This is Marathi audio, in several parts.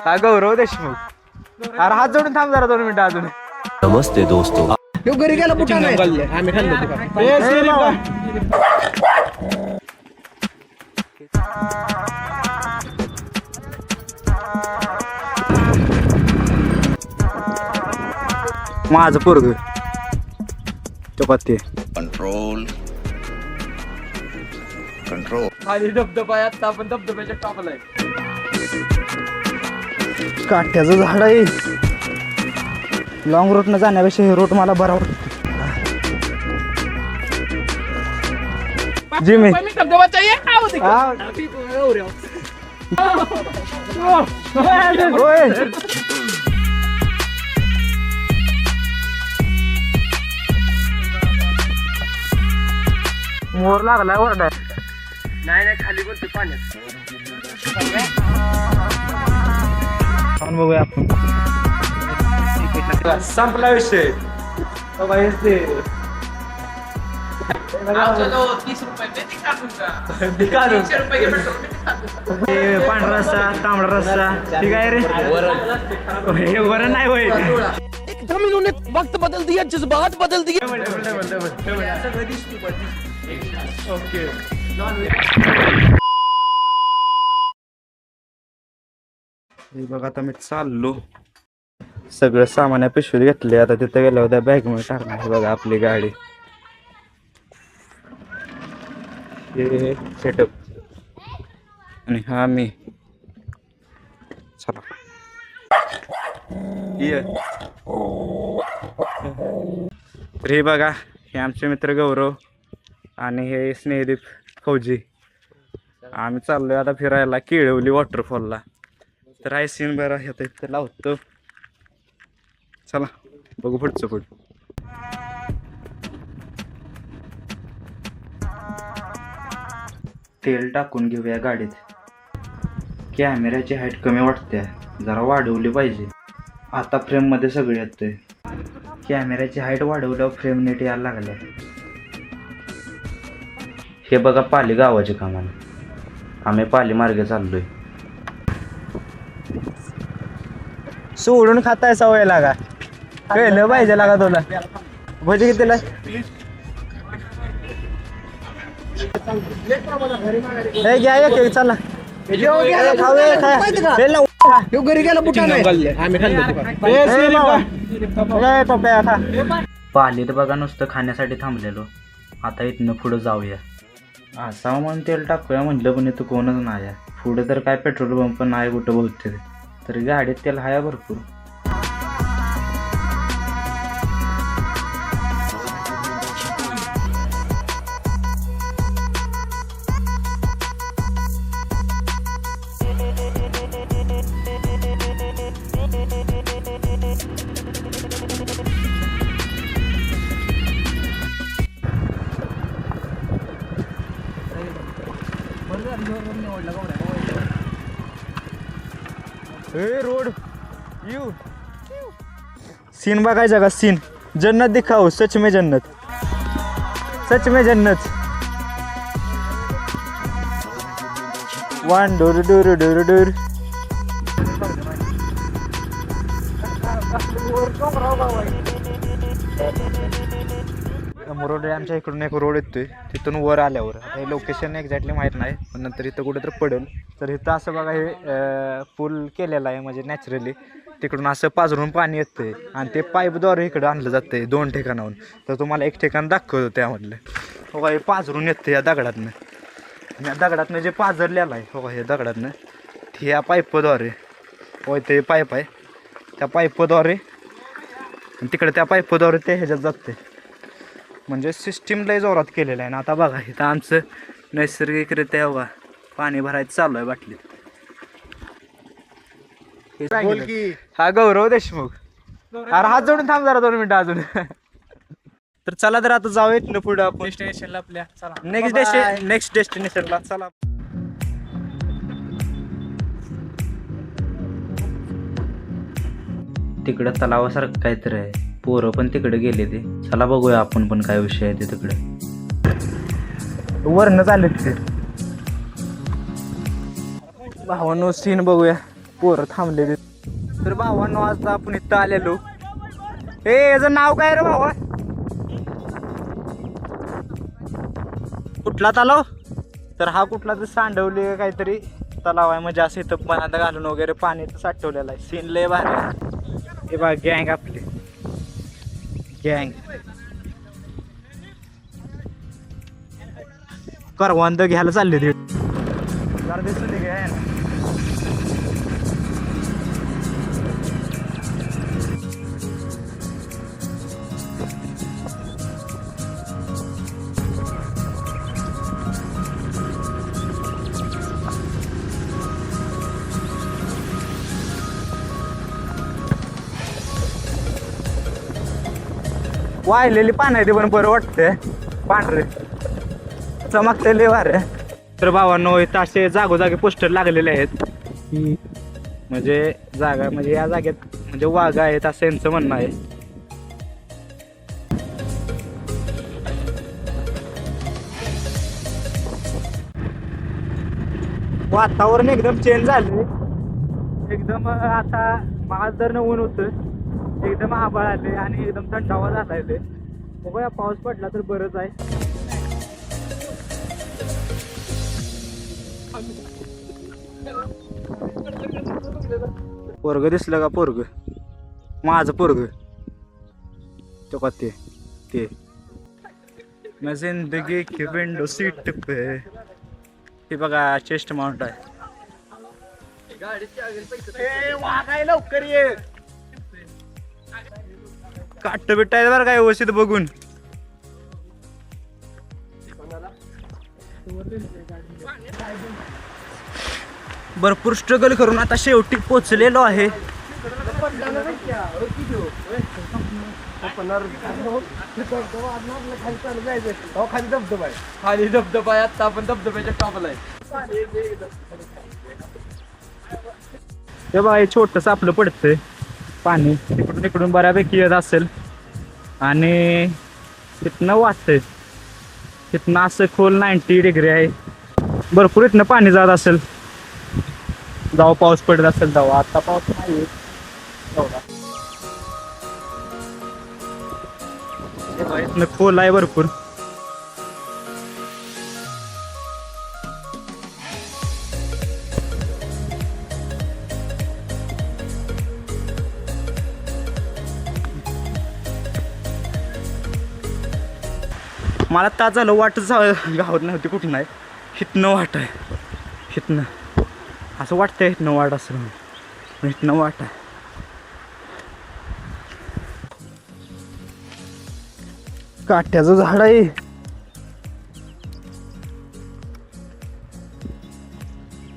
हा गौरव देशमुख. अरे हात जोडून थांब जरा 2 मिनिटं अजून. नमस्ते दोस्तों. ह्यो घरी गेला बुटा नाही आम्ही खाल्लं. माझं पोरग चपाती कंट्रोल कंट्रोल. खाली धबधबा आहे, आता आपण धबधब्याच्या टॉपला आहे. काठ्याचं झाड आहे. लॉंग रूटनं जाण्यापेक्षा हे रूट मला बरा वाटतो. जी मी धबधबा चाहिए मोर लागलाय ओरडा. नाही खाली कोणते पाण्यात बघूया आपण. संपला विषय. पांढरा रस्सा तांबडा रस्सा ठीक आहे रे. वरण नाही होय. एकदम इन्होंने वक्त बदल दिया, जज्बात बदल दिए. ओके हे बघ आता मी चाललो. सगळं सामान पिशवीत घेतले. आता तिथं गेल्या होत्या बॅग मध्ये टाकणार. बघा आपली गाडी. हे सेटअप आणि हा मी. चला ये. तर हे बघा हे आमचे मित्र गौरव आणि हे स्नेहदीप फौजी. आम्ही चाललोय आता फिरायला केळवली वॉटरफॉलला. तर आहे सीन बरं आहे इथं लावतो. चला बघू पुढचं पुढं. तेल टाकून घेऊया गाडीत. कॅमेऱ्याची हाईट कमी वाटते, जरा वाढवली पाहिजे. आता फ्रेममध्ये सगळे येतंय. कॅमेऱ्याची हाईट वाढवल्यावर फ्रेम नीट यायला लागल्या. हे बघा पाली गावाचे कामान. आम्ही पाली मार्गे चाललोय. सोडून खाताय सवय लागा. कळलं पाहिजे लागा तुला. भजी कितीला? घ्या एक चला. ह्यो घरी गेला बुटा नाही आम्ही खाल्लं. पालीत बघा नुसतं खाण्यासाठी थांबलेलो. आता इथनं पुढं जाऊया. असा म्हणून तेल टाकूया म्हटलं पण इथं कोणच नाही आहे. पुढे तर काय पेट्रोल पंप पण नाही कुठं बहुतेक. तरी गाडीत तेल आहे भरपूर. रोड यू सीन बघायचा का? सीन जन्नत दिखाओ. सच में जन्नत, सच में जन्नत. One door door door door. Road आमच्या इकडून एक रोड येतोय. तिथून वर आल्यावर हे लोकेशन एक्झॅक्टली माहीत नाही, पण नंतर इथं कुठं तर पडेल. तर इथं असं बघा हे पूल केलेला आहे. म्हणजे नॅचरली तिकडून असं पाझरून पाणी येतंय आणि ते पाईपद्वारे इकडं आणलं जातंय 2 ठिकाणाहून. तर तुम्हाला एक ठिकाण दाखवतो त्यामधलं. हो हे पाझरून येतं या दगडातनं. आणि या दगडातनं जे पाझरलेलं आहे हो हे दगडातनं ते या पाईपद्वारे होय ते पाईप आहे त्या पाईपद्वारे तिकडे त्या पाईपद्वारे ते ह्याच्यात जाते. म्हणजे सिस्टीम लय जोरात केलेलं आहे ना. आता बघा इथं आमचं नैसर्गिकरित्या बघा पाणी भरायचं चालू आहे बाटलीत. हा गौरव देशमुख. अरे हात जोडून थांब जरा 2 मिनिटं अजून. तर चला तर आता जाऊयात ना पुढं आपण डेस्टिनेशनला आपल्या. चला नेक्स्ट डेस्टिनेशनला चला. तिकडं तलावासारखं काहीतरी आहे. पोरं पण तिकडे गेले ते. चला बघूया आपण पण काय विषय आहे ते तिकडे. वरनं चालले ते भावांनो सीन बघूया. पोरं थांबलेले. तर भावांनो आज आपण इथं आलेलो. याचं नाव काय रे भावा? कुठला तलाव? तर हा कुठला तर सांडवली काहीतरी तलाव आहे. म्हणजे असं इथं बनात घालून वगैरे पाणी साठवलेलं आहे. सीन लय भारी आहे. हे बघा गँग आपली गँग करवंद घ्यायला चालले ते. जरा दिसून दे घ्या ना. वाहिलेली पाण्याची पण बरं वाटतंय. पांढरे चमकलेले वारे. तर भावांनो इथं असे जागोजागी पोस्टर लागलेले आहेत. म्हणजे जागा म्हणजे या जागेत म्हणजे वाघ आहेत असं यांचं म्हणणं आहे. वातावरण एकदम चेंज झाले. एकदम आता आज जर ऊन होतं एकदम आभाळ आले आणि एकदम थंडावा झालाय. ते बघूया पाऊस पडला तर बरंच आहे. पोरग दिसलं का? पोरग माझं पोरग तो का ते मैं जिंदगी की विंडो सीट पे. हे बघा चेस्ट माउंट आहे. वाघाय लवकर ये. काट बिटाय बरं काय व्यवस्थित बघून. भरपूर स्ट्रगल करून आता शेवटी पोचलेलो आहे. खाली धबधबा आहे. आता आपण धबधब्याच्या टॉपला आहे. हे बघा हे छोटस आपलं पडतंय पाणी. तिकडून इकडून बऱ्यापैकी येत असेल आणि तिथनं वाटतंय. तिथनं असं खोल 90 डिग्री आहे. भरपूर इथनं पाणी जात असेल. जेव्हा पाऊस पडत असेल तेव्हा. आता पाऊस नाही इथनं खोल आहे भरपूर. मला तास झालं वाटच गावात नव्हती. कुठं नाही हितनं वाट आहे. हितनं असं वाटतंय हितनं वाट असं हितनं वाट आहे. काट्याचं झाड आहे.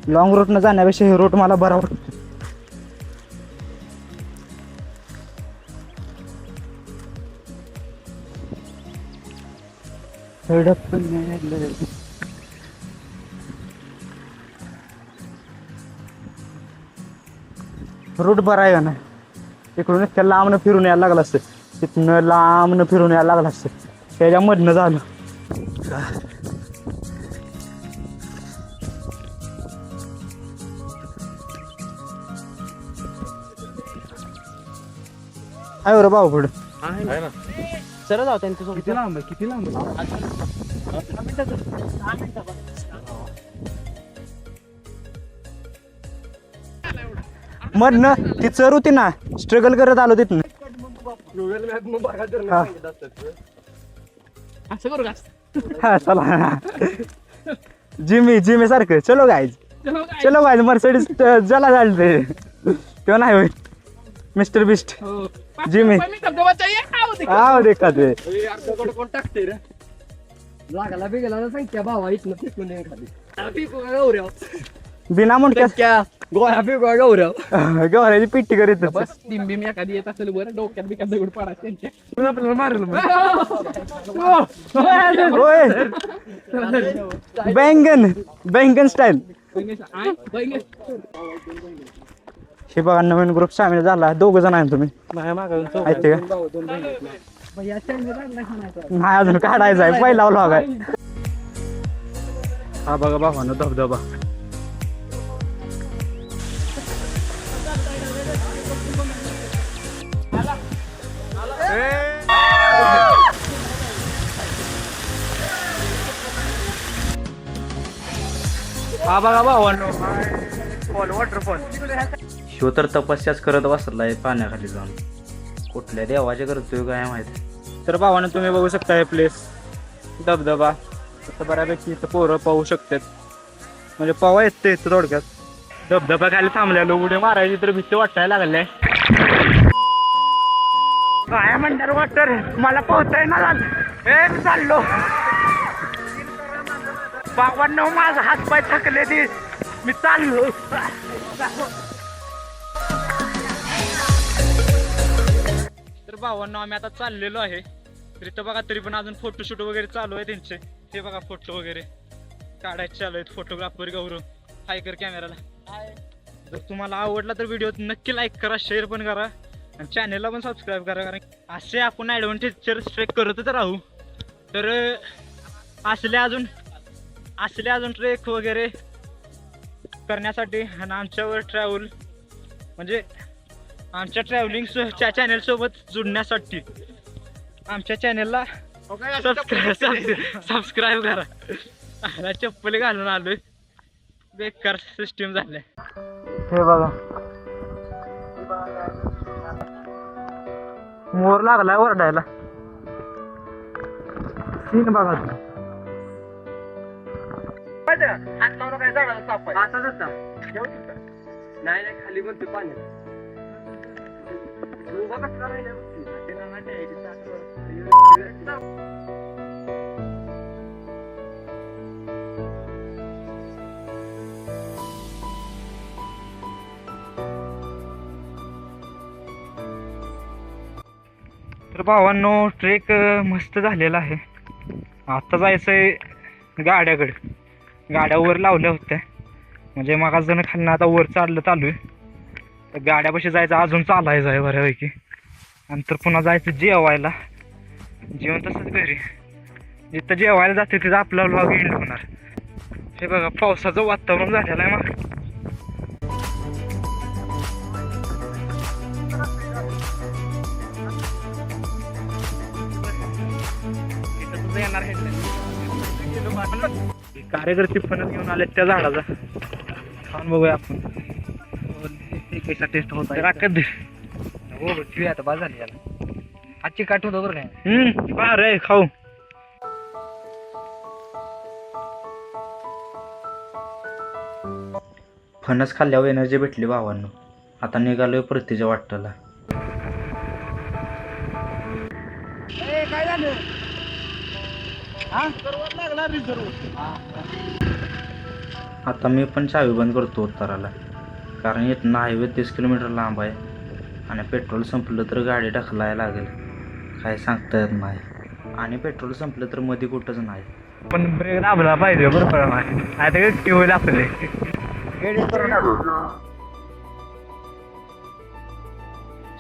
लॉंग रूटनं जाण्यापेक्षा हे रूट मला बरा वाटतो. रूट बरा आहे का नाही. इकडून इतक्या लांबनं फिरून यायला लागलं असतं. तिथनं लांबनं फिरून यायला लागलं असतं. त्याच्यामधनं झालं. आहे बरं भाऊ पुढे सरळ जाऊ त्यांच्यासोबत. किती लांब आहे? किती लांब मधनं ती चर होती ना. स्ट्रगल करत आलो तिथनं. हा चला जिमी सारखं. चलो गाईज मर्सिडीज जला चालते तेव्हा नाही होईल. मिस्टर बिस्ट जिमी हा देखा ते कोण टाकते रे. लागला बिगला सांगत्या भावा इथनं फेकून ये खाली. गौऱ्या बिना म्हणत्या गोळ्या फेकूया गौऱ्या. गव्हाची पिट्टी करीत बस टीम बिम एखादी येत असेल बरं डोक्यात बिक्यात दगड पडा त्यांच्या आपल्याला मारेल. बैंगन स्टाईल. हे बघा नवीन ग्रुप सामील झाला. 2 जण आहे तुम्ही. ऐकते का? नाही अजून काढायचं आहे. पहिला व्लॉग आहे हा. बघा भावानं धबधबा. हा बघा भावांनो वॉटरफॉल. शिव तर तपस्याच करत बसलाय पाण्याखाली जाऊन. कुठल्या देवाच्या करतोय काय माहिती. तर भावानं तुम्ही बघू शकता हे प्लेस धबधबा. तसं बऱ्यापैकी इथं पोरं पाहू शकतात. म्हणजे पवा येते इथं थोडक्यात. धबधबा खाली थांबलेलो उडी मारायची तर भीती वाटायला लागले. काय म्हणणार वाटर मला पोहताय ना झालं चाललो. बाबांनो माझा हात पाय थकले ती मी चाललो. तर भावांनो आम्ही आता चाललेलो आहे. तर इथं बघा तरी पण अजून फोटोशूट वगैरे चालू आहे त्यांचे. हे बघा फोटो वगैरे काढायचे चालू आहेत. फोटोग्राफर गौरव हाय कर कॅमेराला. जर तुम्हाला आवडला तर व्हिडिओ नक्की लाईक करा, शेअर पण करा आणि चॅनलला पण सबस्क्राईब करा. कारण असे आपण ॲडव्हेंचर ट्रेक करतच राहू. तर असले अजून ट्रेक वगैरे करण्यासाठी आणि आमच्यावर ट्रॅव्हल म्हणजे आमच्या ट्रॅव्हलिंगच्या चॅनलसोबत जुडण्यासाठी आमच्या चॅनलला सबस्क्राईब करा. चप्पल घालून आलोय. बेकार सिस्टीम झालंय. हे बघा मोर लागलाय ओरडायला. सीन बघा तू. नाही खाली म्हणते पाण्यात. तर भावांनो ट्रेक मस्त झालेला आहे. आता जायचंय गाड्याकडे. गाड्या वर लावल्या होत्या म्हणजे मग जण खालनं आता वर चालू आहे. तर गाड्यापाशी जायचं अजून चालायचं आहे बऱ्यापैकी. नंतर पुन्हा जायचं जेवायला. जेवण तसंच घरी जिथं जेवायला जाते तिथं आपला व्लॉग एंड होणार. हे बघा पावसाचं वातावरण झालेलं आहे. मग येणार कार्यकर्ते पण घेऊन आले त्या झाडाचा. खाऊन बघूया आपण कसा टेस्ट होता. राखत हो आता बाज झाली याला. आजची काठ होतं बरं काय. बाहेर आहे खाऊ. फणस खाल्ल्यावर एनर्जी भेटली भावांनो. आता निघालोय परतीच्या वाटला. काय झालं आता मी पण चावी बंद करतो उत्तराला. कारण इथनं हायवे 30 किलोमीटर लांब आहे आणि पेट्रोल संपलं तर गाडी ढकलायला लागेल. काय सांगता येत नाही. आणि पेट्रोल संपलं तर मध्ये कुठंच नाही. पण ब्रेक दाबला पाहिजे बरोबर. आता होईल आपले.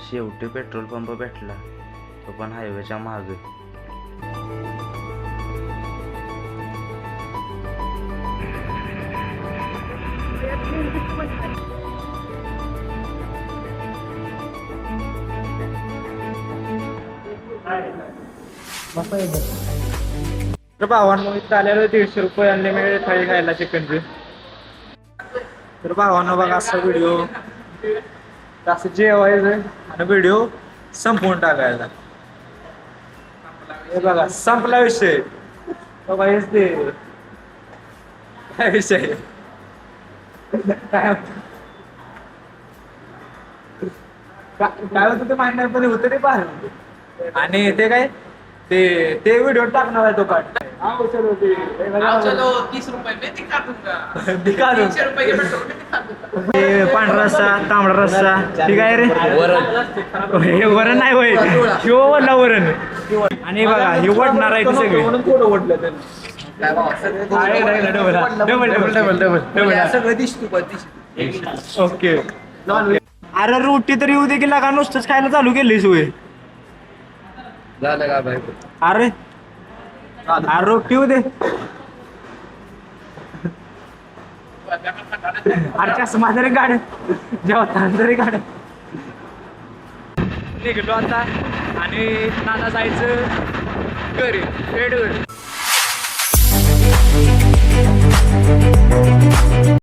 शेवटी पेट्रोल पंप भेटला तो पण हायवेच्या मागे. तर भावांनो इथं आलेलो 150 रुपये अनलिमिटेड थाळी खायला चिकनची. तर भावांनो बघा असा व्हिडिओ असं जेवायचं आणि व्हिडिओ संपवून टाकायचा. हे बघा संपला विषय. बघा हेच ते काय विषय काय होतं ते माहिती नाही पण होतं ते बाहेर. आणि ते काय ते व्हिडिओ टाकणार आहे तो पाठ. चलो 30 रुपये में दिखा दूंगा. दिखा दो. 300 रुपये के पेट्रोल में दिखा दूंगा. ते पांढरा रस्सा तांबडा रस्सा ठीक आहे रे. हे वरण नाही होय. ह्यो वडला वरण. आणि बघा हे वडणार आहे ते सगळे. सगळं दिसतो. ओके. अरे रोटी तरी येऊ दे की लागा नुसतंच खायला चालू केलीस होय. झालं का भाई. अरे रोटी येऊ दे. अरे कसं माझ्या रे गाड्या जेवता तरी गाड्या. निघलो आता आणि नाना जायचं घरी पेड घरी